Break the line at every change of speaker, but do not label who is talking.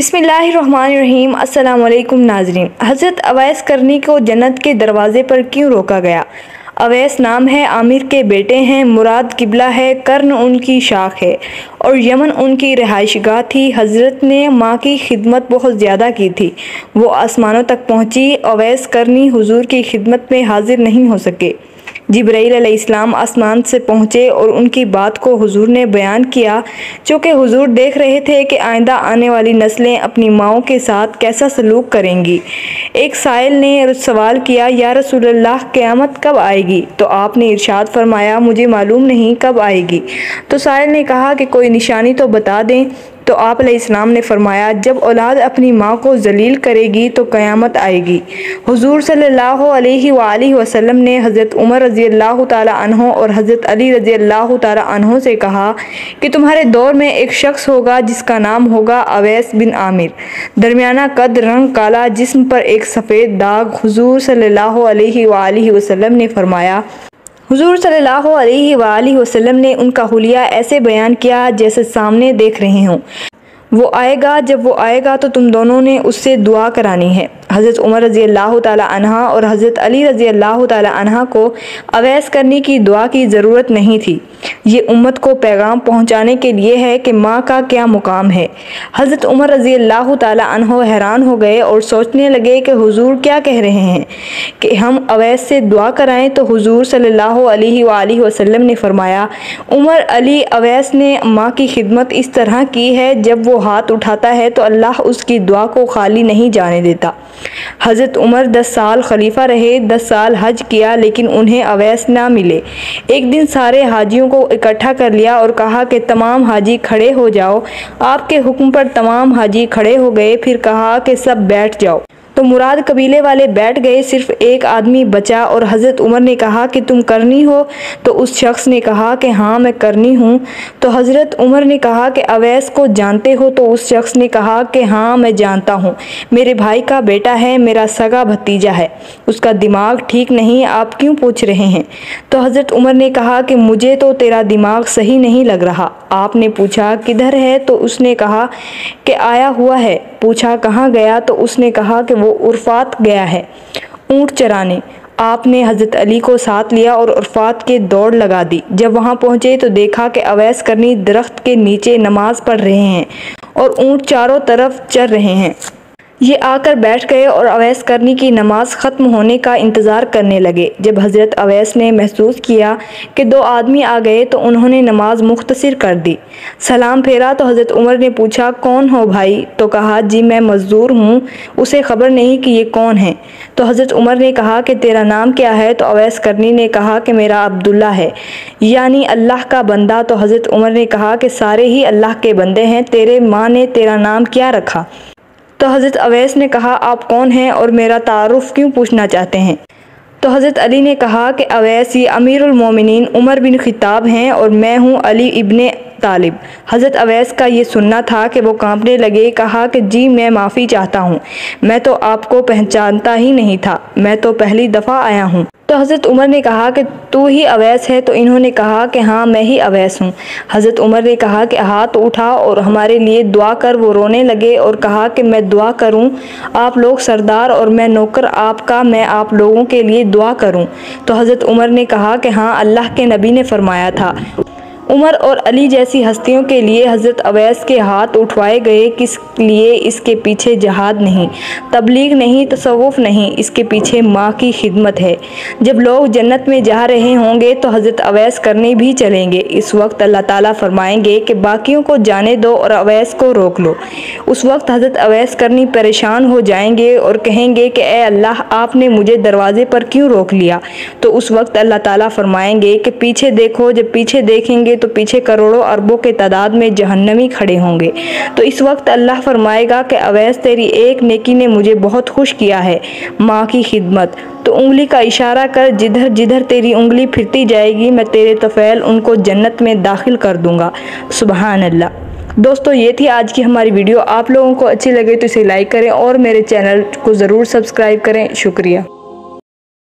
बिस्मिल्लाहिर्रहमानिर्रहीम। अस्सलाम वालेकुम नाज़रीन। हज़रत अवैस करनी को जन्नत के दरवाज़े पर क्यों रोका गया? अवैस नाम है, आमिर के बेटे हैं, मुराद किबला है, कर्न उनकी शाख है और यमन उनकी रिहाइशगाह थी। हज़रत ने माँ की खिदमत बहुत ज़्यादा की थी, वो आसमानों तक पहुँची। अवैस करनी हुजूर की खिदमत में हाजिर नहीं हो सके। जिब्राईल अलैहिस्सलाम आसमान से पहुँचे और उनकी बात को हुजूर ने बयान किया, चूँकि हुजूर देख रहे थे कि आइंदा आने वाली नस्लें अपनी माँओं के साथ कैसा सलूक करेंगी। एक साइल ने सवाल किया, या रसूलल्लाह क़यामत कब आएगी? तो आपने इरशाद फरमाया, मुझे मालूम नहीं कब आएगी। तो साइल ने कहा कि कोई निशानी तो बता दें। तो आप अलैहिस्सलाम ने फरमाया, जब औलाद अपनी माँ को जलील करेगी तो क़यामत आएगी। हुजूर सल्लल्लाहु अलैहि वसल्लम ने हज़रत उमर रज़ियल्लाहु ताला अन्हो और हज़रत अली रज़ियल्लाहु ताला अन्हो से कहा कि तुम्हारे दौर में एक शख्स होगा जिसका नाम होगा अवैस बिन आमिर, दरमियाना कद, रंग काला, जिस्म पर एक सफ़ेद दाग। हुजूर सल्लल्लाहु अलैहि वसल्लम ने फरमाया, हुजूर सल्लल्लाहु अलैहि वसल्लम ने उनका हुलिया ऐसे बयान किया जैसे सामने देख रहे हों। वो आएगा, जब वो आएगा तो तुम दोनों ने उससे दुआ करानी है। हज़रत उमर रज़ियल्लाहु ताला अन्हा और हज़रत अली रज़ियल्लाहु ताला अन्हा को अवैस करने की दुआ की ज़रूरत नहीं थी। ये उम्मत को पैगाम पहुंचाने के लिए है कि माँ का क्या मुकाम है। हज़रत उमर रज़ियल्लाहु ताला अन्हो हैरान हो गए और सोचने लगे कि हुजूर क्या कह रहे हैं कि हम अवैस से दुआ कराएं। तो हुजूर सल्लल्लाहु अलैहि वसल्लम ने फरमाया, उमर, अली, अवैस ने माँ की खिदमत इस तरह की है, जब वो हाथ उठाता है तो अल्लाह उसकी दुआ को खाली नहीं जाने देता। हज़रत उमर 10 साल खलीफा रहे, 10 साल हज किया, लेकिन उन्हें अवैस ना मिले। एक दिन सारे हाजियों को इकट्ठा कर लिया और कहा कि तमाम हाजी खड़े हो जाओ। आपके हुक्म पर तमाम हाजी खड़े हो गए। फिर कहा कि सब बैठ जाओ। तो मुराद कबीले वाले बैठ गए, सिर्फ एक आदमी बचा और हज़रत उमर ने कहा कि तुम करनी हो? तो उस शख्स ने कहा कि हाँ मैं करनी हूँ। तो हज़रत उमर ने कहा कि अवैस को जानते हो? तो उस शख्स ने कहा कि हाँ मैं जानता हूँ, मेरे भाई का बेटा है, मेरा सगा भतीजा है, उसका दिमाग ठीक नहीं, आप क्यों पूछ रहे हैं? तो हज़रत उमर ने कहा कि मुझे तो तेरा दिमाग सही नहीं लग रहा। आपने पूछा किधर है? तो उसने कहा कि आया हुआ है। पूछा कहाँ गया? तो उसने कहा कि वो उर्फात गया है ऊँट चराने। आपने हज़रत अली को साथ लिया और उर्फात के दौड़ लगा दी। जब वहाँ पहुँचे तो देखा कि अवैस करनी दरख्त के नीचे नमाज पढ़ रहे हैं और ऊँट चारों तरफ चर रहे हैं। ये आकर बैठ गए और अवैस करनी की नमाज ख़त्म होने का इंतज़ार करने लगे। जब हज़रत अवैस ने महसूस किया कि 2 आदमी आ गए तो उन्होंने नमाज मुख्तसर कर दी। सलाम फेरा तो हज़रत उमर ने पूछा, कौन हो भाई? तो कहा, जी मैं मज़दूर हूँ, उसे ख़बर नहीं कि ये कौन है। तो हज़रत उमर ने कहा कि तेरा नाम क्या है? तो अवैस करनी ने कहा कि मेरा अब्दुल्ला है, यानी अल्लाह का बंदा। तो हज़रत उमर ने कहा कि सारे ही अल्लाह के बंदे हैं, तेरे माँ ने तेरा नाम क्या रखा? तो हज़रत अवैस ने कहा, आप कौन हैं और मेरा तारुफ क्यों पूछना चाहते हैं? तो हज़रत अली ने कहा कि अवैस, ये अमीरुल मोमिनीन उमर बिन खिताब हैं और मैं हूँ अली इब्ने तालिब। हज़रत अवैस का ये सुनना था कि वो कांपने लगे। कहा कि जी मैं माफ़ी चाहता हूँ, मैं तो आपको पहचानता ही नहीं था, मैं तो पहली दफ़ा आया हूँ। तो हज़रत उमर ने कहा कि तू ही अवैस है? तो इन्होंने कहा कि हाँ मैं ही अवैस हूँ। हज़रत उमर ने कहा कि हाथ उठा और हमारे लिए दुआ कर। वो रोने लगे और कहा कि मैं दुआ करूँ? आप लोग सरदार और मैं नौकर आपका, मैं आप लोगों के लिए दुआ करूँ? तो हज़रत उमर ने कहा कि हाँ, अल्लाह के नबी ने फरमाया था। उमर और अली जैसी हस्तियों के लिए हज़रत अवैस के हाथ उठवाए गए। किस लिए? इसके पीछे जहाद नहीं, तबलीग नहीं, तसव्वुफ नहीं, इसके पीछे माँ की खिदमत है। जब लोग जन्नत में जा रहे होंगे तो हज़रत अवैस करने भी चलेंगे। इस वक्त अल्लाह ताला फरमाएंगे कि बाकियों को जाने दो और अवैस को रोक लो। उस वक्त हज़रत अवैस करनी परेशान हो जाएंगे और कहेंगे कि ए अल्लाह, आपने मुझे दरवाज़े पर क्यों रोक लिया? तो उस वक्त अल्लाह ताला फरमाएंगे कि पीछे देखो। जब पीछे देखेंगे तो पीछे करोड़ों अरबों के तादाद में जहन्नमी खड़े होंगे। तो इस वक्त अल्लाह फरमाएगा कि अवैस, तेरी एक नेकी ने मुझे बहुत खुश किया है, माँ की खिदमत। तो उंगली का इशारा कर, जिधर जिधर तेरी उंगली फिरती जाएगी मैं तेरे तफ़ैल उनको जन्नत में दाखिल कर दूँगा। सुबहान अल्लाह। दोस्तों, ये थी आज की हमारी वीडियो। आप लोगों को अच्छी लगे तो इसे लाइक करें और मेरे चैनल को ज़रूर सब्सक्राइब करें। शुक्रिया।